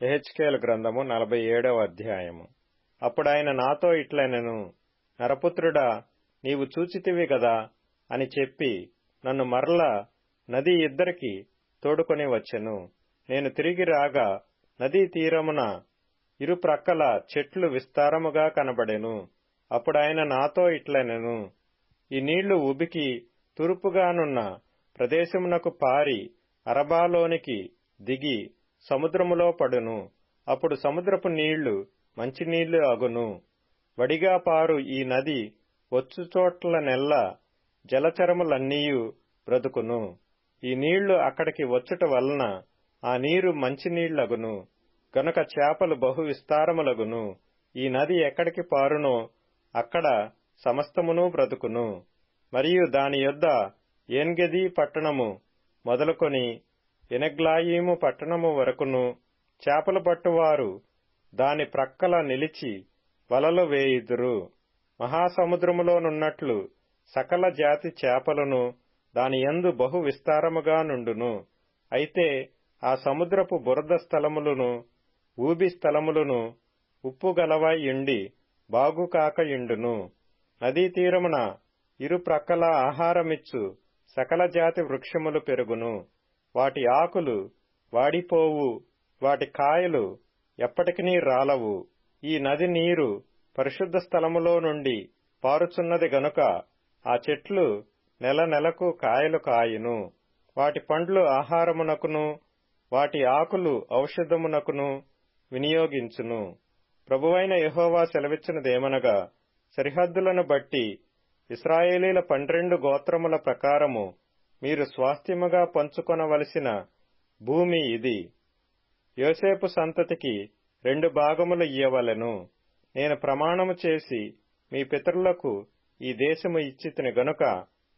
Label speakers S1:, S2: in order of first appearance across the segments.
S1: యెహెజ్కేలు గ్రంథము 47వ అధ్యాయము. అప్పుడాయన నాతో ఇట్లనెను, నరపుత్రుడా, నీవు చూచితివి గదా అని చెప్పి నన్ను మరల నదీ ఇద్దరికి తోడుకొని వచ్చెను. నేను తిరిగి రాగా నదీ తీరమున ఇరుప్రక్కల చెట్లు విస్తారముగా కనబడెను. అప్పుడాయన నాతో ఇట్లనెను, ఈ నీళ్లు ఉబికి తూర్పుగానున్న ప్రదేశమునకు పారి అరబాలోనికి దిగి సముద్రములో పడును. అప్పుడు సముద్రపు నీళ్లు మంచినీళ్లు అగును. వడిగా పారు ఈ నది వచ్చుచోట్లనెల్లా జలచరములన్నీయు బ్రతుకును. ఈ నీళ్లు అక్కడికి వచ్చుట వలన ఆ నీరు మంచినీళ్లగును. గనుక చేపలు బహు విస్తారములగును. ఈ నది ఎక్కడికి పారునో అక్కడ సమస్తమును బ్రతుకును. మరియు దాని యొద్ద ఏన్గెదీ పట్టణము మొదలుకొని ఎనెగ్లాయీము పట్టణము వరకును చేపలు పట్టువారు దాని ప్రక్కల నిలిచి వలలు వేయుదురు. మహాసముద్రములోనున్నట్లు సకల జాతి చేపలను దాని యందు బహు విస్తారముగా నుండును. అయితే ఆ సముద్రపు బురద స్థలములను ఊబి స్థలములను ఉప్పుగలవయుండి బాగుకాకయుండును. నదీ తీరమున ఇరుప్రక్కల ఆహారమిచ్చు సకల జాతి వృక్షములు పెరుగును. వాటి ఆకులు వాడిపోవు, వాటి కాయలు ఎప్పటికినీ రాలవు. ఈ నది నీరు పరిశుద్ధ స్థలములో నుండి పారుచున్నది గనుక ఆ చెట్లు నెల నెలకు కాయలు కాయును. వాటి పండ్లు ఆహారమునకును వాటి ఆకులు ఔషధమునకును వినియోగించును. ప్రభువైన యెహోవా సెలవిచ్చినదేమనగా, సరిహద్దులను బట్టి ఇశ్రాయేలీల 12 గోత్రముల ప్రకారము మీరు స్వాస్థ్యముగా పంచుకొనవలసిన భూమి ఇది. యోసేపు సంతతికి 2 భాగములు ఇయ్యవలెను. నేను ప్రమాణము చేసి మీ పితరులకు ఈ దేశము ఇచ్చితిని గనుక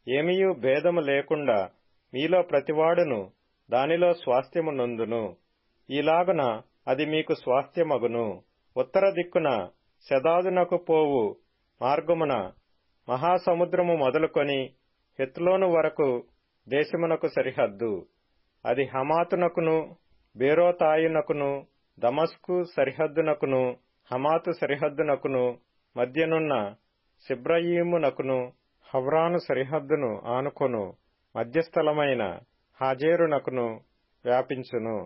S1: ఏమీయూ భేదము లేకుండా మీలో ప్రతివాడును దానిలో స్వాస్థ్యము నొందును. ఈలాగున అది మీకు స్వాస్థ్యమగును. ఉత్తర దిక్కున సెదాదునకు పోవు మార్గమున మహాసముద్రము మొదలుకొని హెత్లోను వరకు దేశమునకు సరిహద్దు. అది హమాతునకును బేరోతాయునకును దమస్కు సరిహద్దునకును హమాతు సరిహద్దునకును మధ్యనున్న సిబ్రయీమునకును హవ్రాను సరిహద్దును ఆనుకొను మధ్యస్థలమైన హాజేరునకును వ్యాపించును.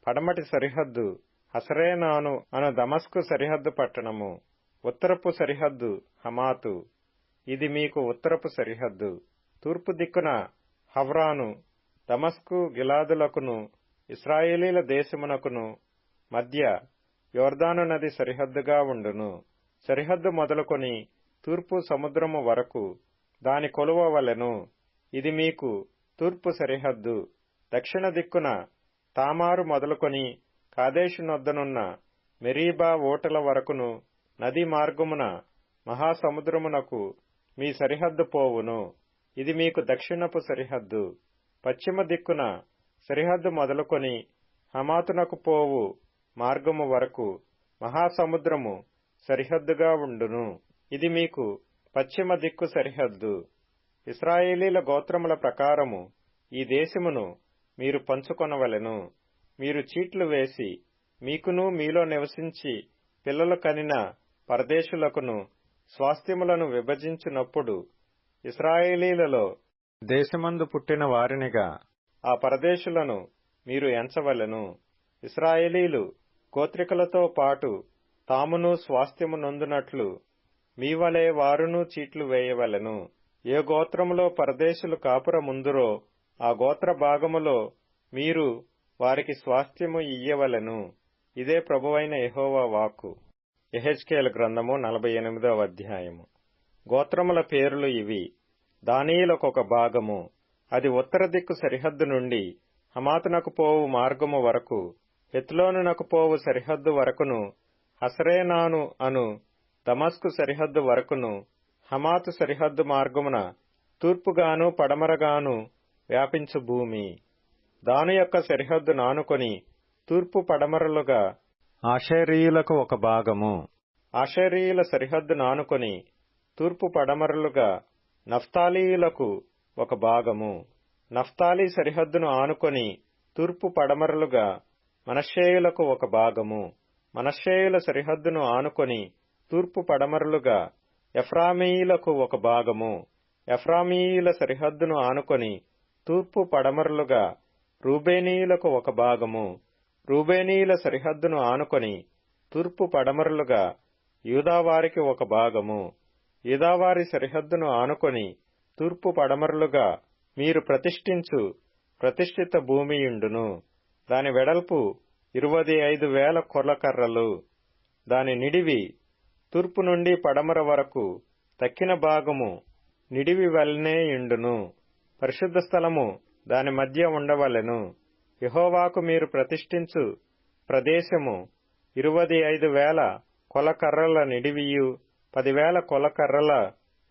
S1: పడమటి సరిహద్దు హసరేనాను అను దమస్కు సరిహద్దు పట్టణము. ఉత్తరపు సరిహద్దు హమాతు. ఇది మీకు ఉత్తరపు సరిహద్దు. తూర్పు దిక్కున హవ్రాను దమస్కు గిలాదులకును ఇశ్రాయేలీల దేశమునకును మధ్య యొర్దాను నది సరిహద్దుగా ఉండును. సరిహద్దు మొదలుకొని తూర్పు సముద్రము వరకు దాని కొలువవలెను. ఇది మీకు తూర్పు సరిహద్దు. దక్షిణ దిక్కున తామారు మొదలుకొని కాదేషు నొద్దనున్న మెరీబా ఓటల వరకును నదీ మార్గమున మహాసముద్రమునకు మీ సరిహద్దు పోవును. ఇది మీకు దక్షిణపు సరిహద్దు. పశ్చిమ దిక్కున సరిహద్దు మొదలుకొని హమాతునకు పోవు మార్గము వరకు మహాసముద్రము సరిహద్దుగా ఉండును. ఇది మీకు పశ్చిమ దిక్కు సరిహద్దు. ఇశ్రాయేలీల గోత్రముల ప్రకారము ఈ దేశమును మీరు పంచుకొనవలెను. మీరు చీట్లు వేసి మీకును మీలో నివసించి పిల్లలు కనిన పరదేశులకును స్వాస్థ్యములను విభజించినప్పుడు ఇశ్రాయేలీలలో దేశమందు పుట్టిన వారినిగా ఆ పరదేశులను మీరు ఎంచవలెను. ఇశ్రాయేలీలు గోత్రికులతో పాటు తామును స్వాస్థ్యము నొందునట్లు మీవలే వారును చీట్లు వేయవలెను. ఏ గోత్రములో పరదేశులు కాపురముందురో ఆ గోత్ర భాగములో మీరు వారికి స్వాస్థ్యము ఇయ్యవలెను. ఇదే ప్రభువైన యెహోవా వాక్కు. యెహెజ్కేలు గ్రంథము 48వ అధ్యాయము. గోత్రముల పేర్లు ఇవి. దానియేలుకొక భాగము. అది ఉత్తర దిక్కు సరిహద్దు నుండి హమాతునకు పోవు మార్గము వరకు హెత్లోనునకు పోవు సరిహద్దు వరకును హసరేనాను అను దమస్కు సరిహద్దు వరకును హమాతు సరిహద్దు మార్గమున తూర్పుగాను పడమరగాను వ్యాపించు భూమి. దాని యొక్క సరిహద్దు నానుకొని తూర్పు పడమరలుగా ఆషేరీయులకు ఒక భాగము. ఆషేరీయుల సరిహద్దు నానుకొని తూర్పు పడమరలుగా నఫ్తాలీయులకు ఒక భాగము. నఫ్తాలీ సరిహద్దును ఆనుకొని తూర్పు పడమరలుగా మనష్షేయులకు ఒక భాగము. మనష్షేయుల సరిహద్దును ఆనుకొని తూర్పు పడమరలుగా ఎఫ్రామీయులకు ఒక భాగము. ఎఫ్రామీయుల సరిహద్దును ఆనుకొని తూర్పు పడమరలుగా రూబేనీయులకు ఒక భాగము. రూబేనీయుల సరిహద్దును ఆనుకొని తూర్పు పడమరలుగా యూదావారికి ఒక భాగము. యూదావారి సరిహద్దును ఆనుకొని తూర్పు పడమరలుగా మీరు ప్రతిష్ఠించు ప్రతిష్ఠిత భూమియుండును. దాని వెడల్పు 25,000 కొలకర్రలు. దాని నిడివి తూర్పు నుండి పడమర వరకు తక్కిన భాగము నిడివి వలెనేయుండును. పరిశుద్ధ స్థలము దాని మధ్య ఉండవలెను. యెహోవాకు మీరు ప్రతిష్ఠించు ప్రదేశము 25,000 కొలకర్రల నిడివియు 10,000 కొలకర్రల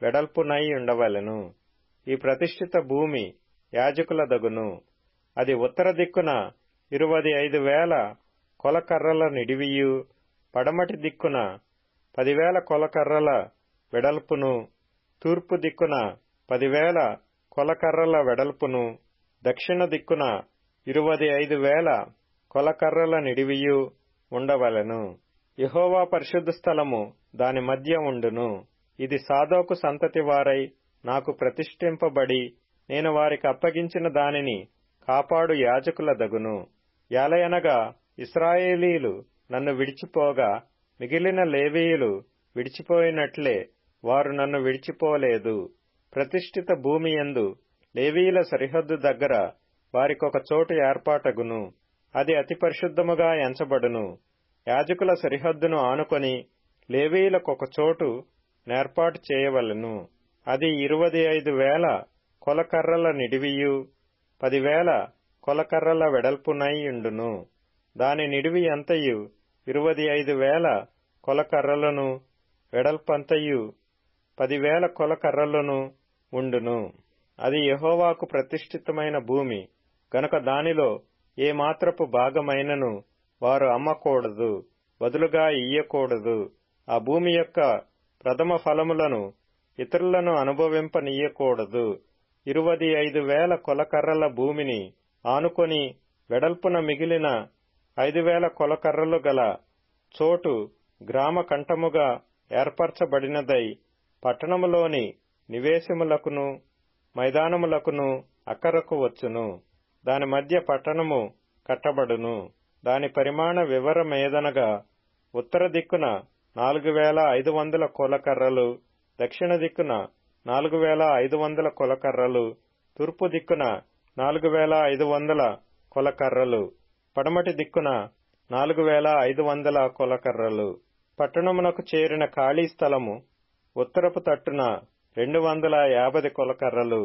S1: వెడల్పునై ఉండవలెను. ఈ ప్రతిష్ఠిత భూమి యాజకుల దగును. అది ఉత్తర దిక్కున 25,000 కొలకర్రల నిడివియు పడమటి దిక్కున 10,000 కొలకర్రల వెడల్పును, తూర్పు దిక్కున 10,000 కొలకర్రల వెడల్పును, దక్షిణ దిక్కున 25,000 కొలకర్రల నిడివియు ఉండవలెను. యెహోవా పరిశుద్ధ స్థలము దాని మధ్య ఉండును. ఇది సాదోకు సంతతి వారై నాకు ప్రతిష్ఠింపబడి నేను వారికి అప్పగించిన దానిని కాపాడు యాజకుల దగును. యాలయనగా ఇశ్రాయేలీయులు నన్ను విడిచిపోగా మిగిలిన లేవీయులు విడిచిపోయినట్లే వారు నన్ను విడిచిపోలేదు. ప్రతిష్ఠిత భూమి యందు లేవీయుల సరిహద్దు దగ్గర వారికొక చోటు ఏర్పాటగును. అది అతి పరిశుద్ధముగా ఎంచబడును. యాజకుల సరిహద్దును ఆనుకొని లేవీయులకొక చోటు నేర్పాటు చేయవలెను. అది 25,000 కొలకర్రల నిడివియు 10,000 కొలకర్రల వెడల్పునై ఉండును. దాని నిడివి అంతయు 25,000 కొలకర్రలను, వెడల్పంతయు 10,000 కొలకర్రలను ఉండును. అది యెహోవాకు ప్రతిష్ఠితమైన భూమి గనుక దానిలో ఏ మాత్రపు భాగమైనను వారు అమ్మకూడదు, బదులుగా ఇయ్యకూడదు. ఆ భూమి యొక్క ప్రథమ ఫలములను ఇతరులను అనుభవింపనీయకూడదు. 25,000 కొలకర్రల భూమిని ఆనుకొని వెడల్పున మిగిలిన 5,000 కొలకర్రలు గల చోటు గ్రామ కంఠముగా ఏర్పరచబడినదై పట్టణములోని నివేశములకును మైదానములకును అక్కరకు వచ్చును. దాని మధ్య పట్టణము కట్టబడును. దాని పరిమాణ వివరమేదనగా ఉత్తర దిక్కున 4,500 కొలకర్రలు, దక్షిణ దిక్కున 4,500 కొలకర్రలు, తూర్పు దిక్కున 4,500 కొలకర్రలు, పడమటి దిక్కున 4,500 కొలకర్రలు. పట్టణమునకు చేరిన ఖాళీ స్థలము ఉత్తరపు తట్టున 250 కొలకర్రలు,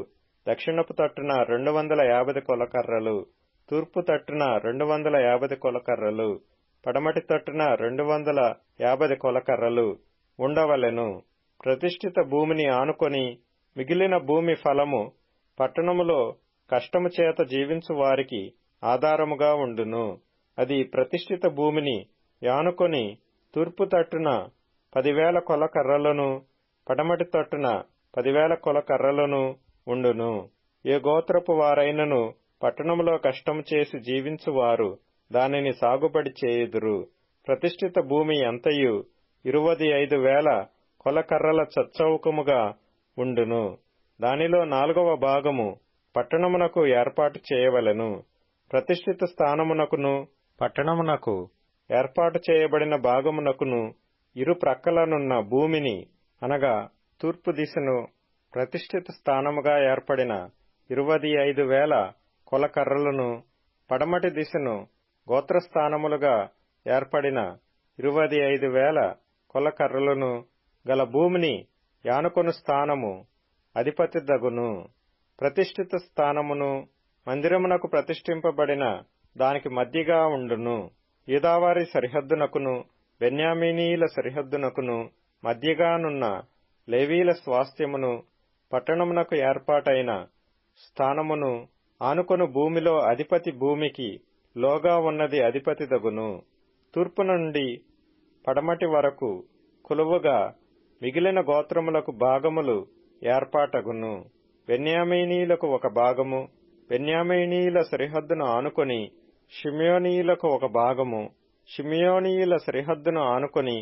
S1: దక్షిణపు తట్టున 250 కొలకర్రలు, తూర్పు తట్టున 250 కొలకర్రలు, పడమటి తట్టున 250 కొలకర్రలు ఉండవలెను. ప్రతిష్ఠిత భూమిని ఆనుకొని మిగిలిన భూమి ఫలము పట్టణములో కష్టము చేత జీవించు వారికి ఆధారముగా ఉండును. అది ప్రతిష్ఠిత భూమిని యానుకొని తూర్పు తట్టున 10,000 కొలకర్రలను, పడమటి తట్టున 10,000 కొలకర్రలను ఉండును. ఏ గోత్రపు వారైనను పట్టణములో కష్టము చేసి జీవించువారు దానిని సాగుబడి చేయుదురు. ప్రతిష్ఠిత భూమి అంతయు 25,000 కొలకర్రల చచ్చౌకముగా ఉండును. దానిలో 4వ భాగము పట్టణమునకు ఏర్పాటు చేయవలెను. ప్రతిష్ఠిత స్థానమునకును పట్టణమునకు ఏర్పాటు చేయబడిన భాగమునకును ఇరు ప్రక్కలనున్న భూమిని అనగా తూర్పు దిశను ప్రతిష్ఠిత స్థానముగా ఏర్పడిన 25,000 కొలకర్రలను, పడమటి దిశను గోత్రస్థానములుగా ఏర్పడిన 25,000 కొలకర్రలను గల భూమిని యానుకొను స్థానము అధిపతి దగును. ప్రతిష్ఠిత స్థానమును మందిరమునకు ప్రతిష్ఠింపబడిన దానికి మధ్యగా ఉండును. యూదావారి సరిహద్దునకును బెన్యామీనీయుల సరిహద్దునకును మధ్యగానున్న లేవీల స్వాస్థ్యమును పట్టణమునకు ఏర్పాటైన స్థానమును ఆనుకొను భూమిలో అధిపతి భూమికి లోగా ఉన్నది అధిపతి దగును. తూర్పు నుండి పడమటి వరకు కొలువుగా మిగిలిన గోత్రములకు భాగములు ఏర్పాటగును. బెన్యామీనీయులకు ఒక భాగము, బెన్యామీనీయుల సరిహద్దును ఆనుకొని షిమ్యోనీయులకు ఒక భాగము. షిమ్యోనీయుల సరిహద్దును ఆనుకొని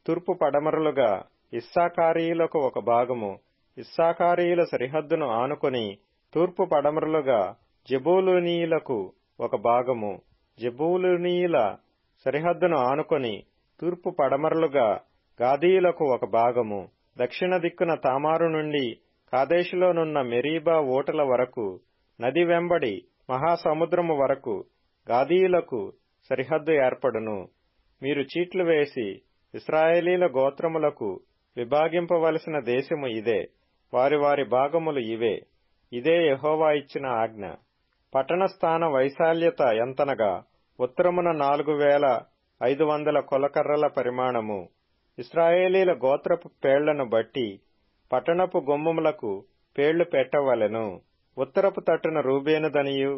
S1: తూర్పు పడమరలుగా ఇస్సాకారీయులకు ఒక భాగము. ఇస్సాకారీయుల సరిహద్దును ఆనుకొని తూర్పు పడమరలుగా జెబూలూనీయులకు ఒక భాగము. జెబూలూనీయుల సరిహద్దును ఆనుకొని తూర్పు పడమరలుగా గాదీయులకు ఒక భాగము. దక్షిణ దిక్కున తామారు నుండి కాదేశులోనున్న మెరీబా ఓటల వరకు నది వెంబడి మహాసముద్రము వరకు గాదీయులకు సరిహద్దు ఏర్పడును. మీరు చీట్లు వేసి ఇశ్రాయేలీల గోత్రములకు విభాగింపవలసిన దేశము ఇదే. వారి వారి భాగములు ఇవే. ఇదే యెహోవా ఇచ్చిన ఆజ్ఞ. పట్టణ స్థాన వైశాల్యత ఎంతనగా ఉత్తరమున 4500 కొలకర్రల పరిమాణము. ఇశ్రాయేలీల గోత్రపు పేళ్లను బట్టి పట్టణపు గుమ్మములకు పేళ్లు పెట్టవలెను. ఉత్తరపు తట్టున రూబేనుదనియు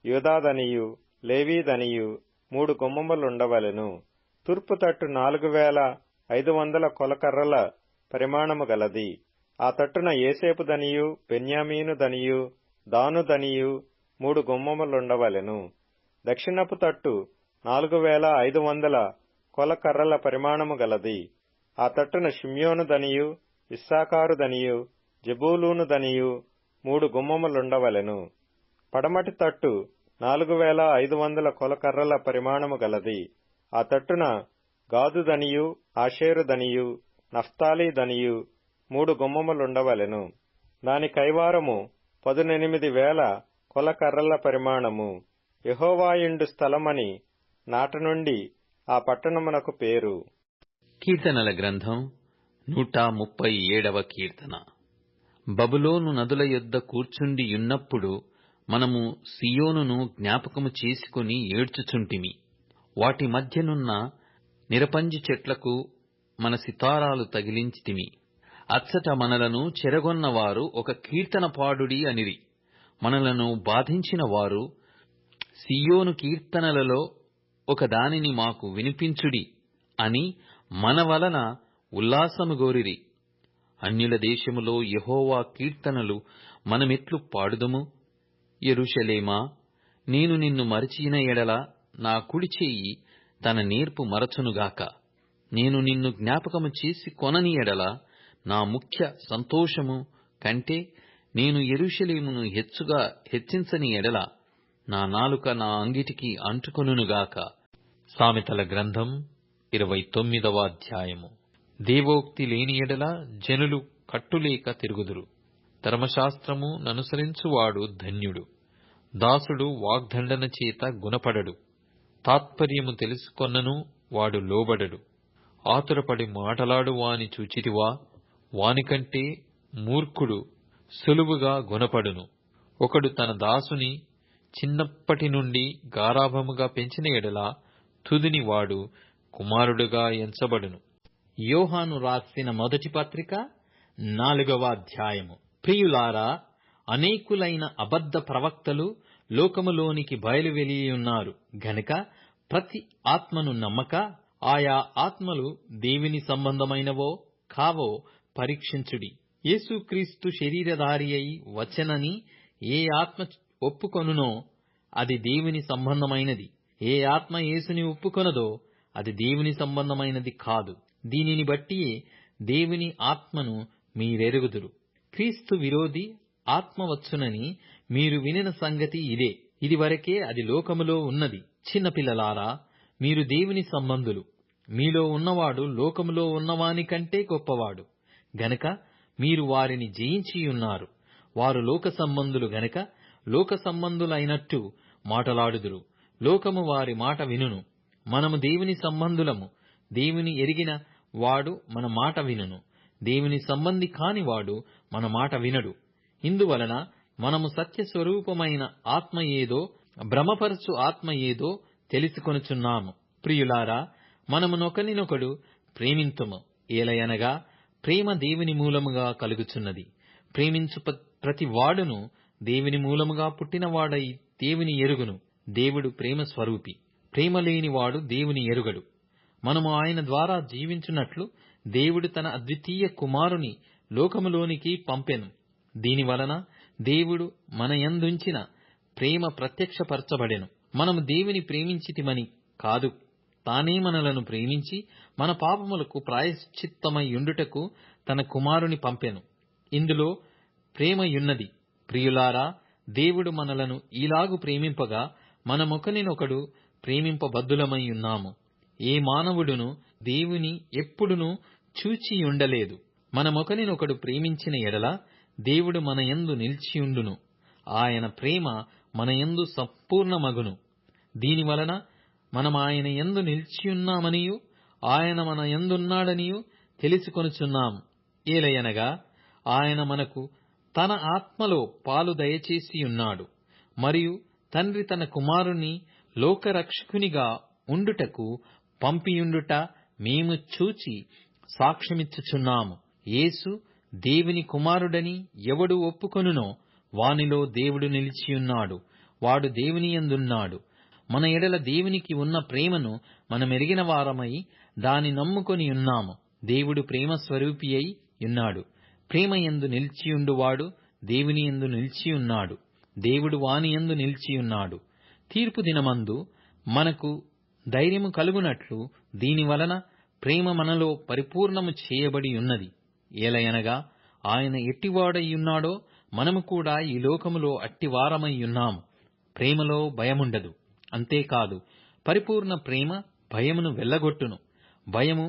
S1: యూదాదనియు లేవీదనియు 3 గుమ్మములుండవలెను. తూర్పు తట్టు 4500 కొలకర్రల పరిమాణము గలది. ఆ తట్టున యోసేపుదనియు బెన్యామీనుదనియు దానుదనియు 3 గుమ్మములుండవలెను. దక్షిణపు తట్టు 4500 కొలకర్రల పరిమాణము గలది. ఆ తట్టున షిమ్యోనుదనియు ఇస్సాకారుదనియు జెబూలూనుదనియు 3 గుమ్మములుండవలెను. పడమటి తట్టు 4500 కొలకర్రల పరిమాణము గలది. ఆ తట్టున గాదుదనియు ఆషేరుదనియు నఫ్తాలీదనియు 3 గుమ్మములుండవలెను. దాని కైవారము 18,000 కొలకర్రల పరిమాణము. యెహోవాయుండు స్థలమని నాట నుండి ఆ పట్టణమునకు పేరు.
S2: కీర్తనల గ్రంథం 137వ కీర్తన. బబులోను నదుల యొద్ద కూర్చుండియున్నప్పుడు మనము సియోనును జ్ఞాపకము చేసుకుని ఏడ్చుచుంటిమి. వాటి మధ్యనున్న నిరపంజి చెట్లకు మన సితారాలు తగిలించితిమి. అచ్చట మనలను చెరగొన్నవారు ఒక కీర్తన పాడుడి అనిరి. మనలను బాధించిన వారు సియోను కీర్తనలలో ఒక దానిని మాకు వినిపించుడి అని మన వలన ఉల్లాసము గోరిరి. అన్యుల దేశములో యెహోవా కీర్తనలు మనమెట్లు పాడుదము? యెరూషలేమా, నేను నిన్ను మరచిన ఎడల నా కుడి చెయ్యి తన నేర్పు మరచునుగాక. నేను నిన్ను జ్ఞాపకము చేసి కొనని ఎడల నా ముఖ్య సంతోషము కంటే నేను యెరూషలేమును హెచ్చుగా హెచ్చించని ఎడల నా నాలుక నా అంగిటికి అంటుకొనుగాక. సామెతల గ్రంథం 29వ అధ్యాయము. దేవోక్తి లేని ఎడల జనులు కట్టులేక తిరుగుదురు. ధర్మశాస్త్రము ననుసరించువాడు ధన్యుడు. దాసుడు వాగ్దండన చేత గుణపడడు. తాత్పర్యము తెలుసుకొన్నను వాడు లోబడడు. ఆతురపడి మాటలాడు వాని చూచితివా? వానికంటే మూర్ఖుడు సులువుగా గుణపడును. ఒకడు తన దాసుని చిన్నప్పటి నుండి గారాభముగా పెంచిన ఎడల తుదిని వాడు కుమారుడుగా ఎంచబడును. యోహాను రాసిన మొదటి పత్రిక 4వ అధ్యాయము. ప్రియులారా, అనేకులైన అబద్ధ ప్రవక్తలు లోకములోనికి బయలువెళ్ళియున్నారు గనుక ప్రతి ఆత్మను నమ్మక ఆయా ఆత్మలు దేవుని సంబంధమైనవో కావో పరీక్షించుడి. యేసుక్రీస్తు శరీరధారి అయి వచ్చెనని ఏ ఆత్మ ఒప్పుకొనునో అది దేవుని సంబంధమైనది. ఏ ఆత్మ యేసుని ఒప్పుకొనదో అది దేవుని సంబంధమైనది కాదు. దీనిని బట్టియే దేవుని ఆత్మను మీరెరుగుదురు. క్రీస్తు విరోధి ఆత్మ వచ్చునని మీరు వినిన సంగతి ఇదే. ఇదివరకే అది లోకములో ఉన్నది. చిన్నపిల్లలారా, మీరు దేవుని సంబంధులు. మీలో ఉన్నవాడు లోకములో ఉన్నవాని కంటే గొప్పవాడు గనక మీరు వారిని జయించియున్నారు. వారు లోక సంబంధులు గనక లోక సంబంధులైనట్టు మాటలాడుదురు. లోకము వారి మాట వినును. మనము దేవుని సంబంధులము. దేవుని ఎరిగిన వాడు మన మాట వినును. దేవుని సంబంధి కానివాడు మన మాట వినడు. ఇందువలన మనము సత్యస్వరూపమైన ఆత్మ ఏదో భ్రమపరచు ఆత్మ ఏదో తెలుసుకొనుచున్నాము. ప్రియులారా, మనము నొకనినొకడు ప్రేమింతుము. ఏలయనగా ప్రేమ దేవుని మూలముగా కలుగుచున్నది. ప్రేమించు ప్రతి వాడును దేవుని మూలముగా పుట్టినవాడై దేవుని ఎరుగును. దేవుడు ప్రేమ స్వరూపి. ప్రేమ లేనివాడు దేవుని ఎరుగడు. మనము ఆయన ద్వారా జీవించున్నట్లు దేవుడు తన అద్వితీయ కుమారుని లోకములోనికి పంపెను. దీనివలన దేవుడు మన యందుంచిన ప్రేమ ప్రత్యక్షపరచబడెను. మనము దేవుని ప్రేమించితిమని కాదు, తానే మనలను ప్రేమించి మన పాపములకు ప్రాయశ్చిత్తమయ్యుండుటకు తన కుమారుని పంపెను. ఇందులో ప్రేమయున్నది. ప్రియులారా, దేవుడు మనలను ఈలాగు ప్రేమింపగా మనమొకనినొకడు ప్రేమింపబద్ధులమై ఉన్నాము. ఏ మానవుడును దేవుని ఎప్పుడునూ చూచియుండలేదు. మనమొకనినొకడు ప్రేమించిన ఎడల దేవుడు మన యందు నిలిచియుండును. ఆయన ప్రేమ మన యందు సంపూర్ణమగును. దీనివలన మనమాయన యందు నిలిచియున్నామనియు ఆయన మన యందున్నాడనియు తెలుసుకొనుచున్నాము. ఏలయనగా ఆయన మనకు తన ఆత్మలో పాలు దయచేసియున్నాడు. మరియు తండ్రి తన కుమారుని లోకరక్షకునిగా ఉండుటకు పంపియుండుట మేము చూచి సాక్ష్యమిచ్చుచున్నాము. యేసు దేవుని కుమారుడని ఎవడు ఒప్పుకొనునో వానిలో దేవుడు నిలిచియున్నాడు, వాడు దేవుని యందున్నాడు. మన ఎడల దేవునికి ఉన్న ప్రేమను మనమెరిగిన వారమై దాని నమ్ముకొని ఉన్నాము. దేవుడు ప్రేమ స్వరూపి అయి ఉన్నాడు. ప్రేమ యందు నిలిచియుండువాడు దేవుని యందు నిలిచియున్నాడు, దేవుడు వాని యందు నిలిచియున్నాడు. తీర్పు దినమందు మనకు ధైర్యము కలుగునట్లు దీనివలన ప్రేమ మనలో పరిపూర్ణము చేయబడి ఉన్నది. ఏలయనగా ఆయన ఎట్టివాడయ్యున్నాడో మనము కూడా ఈ లోకములో అట్టివారమయ్యున్నాము. ప్రేమలో భయముండదు. అంతేకాదు, పరిపూర్ణ ప్రేమ భయమును వెళ్లగొట్టును. భయము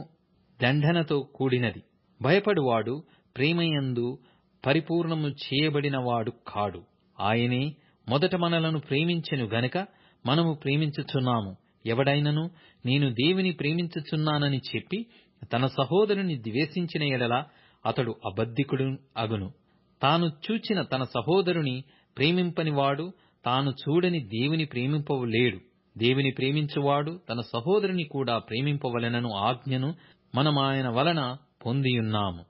S2: దండనతో కూడినది. భయపడువాడు ప్రేమయందు పరిపూర్ణము చేయబడినవాడు కాడు. ఆయనే మొదట మనలను ప్రేమించెను గనుక మనము ప్రేమించుచున్నాము. ఎవడైనను నేను దేవుని ప్రేమించుచున్నానని చెప్పి తన సహోదరుని ద్వేషించిన ఎడల అతడు అబద్ధికుడు అగును. తాను చూచిన తన సహోదరుని ప్రేమింపనివాడు తాను చూడని దేవుని ప్రేమింపలేడు. దేవుని ప్రేమించువాడు తన సహోదరుని కూడా ప్రేమింపవలెనను ఆజ్ఞను మనమాయన వలన పొందియున్నాము.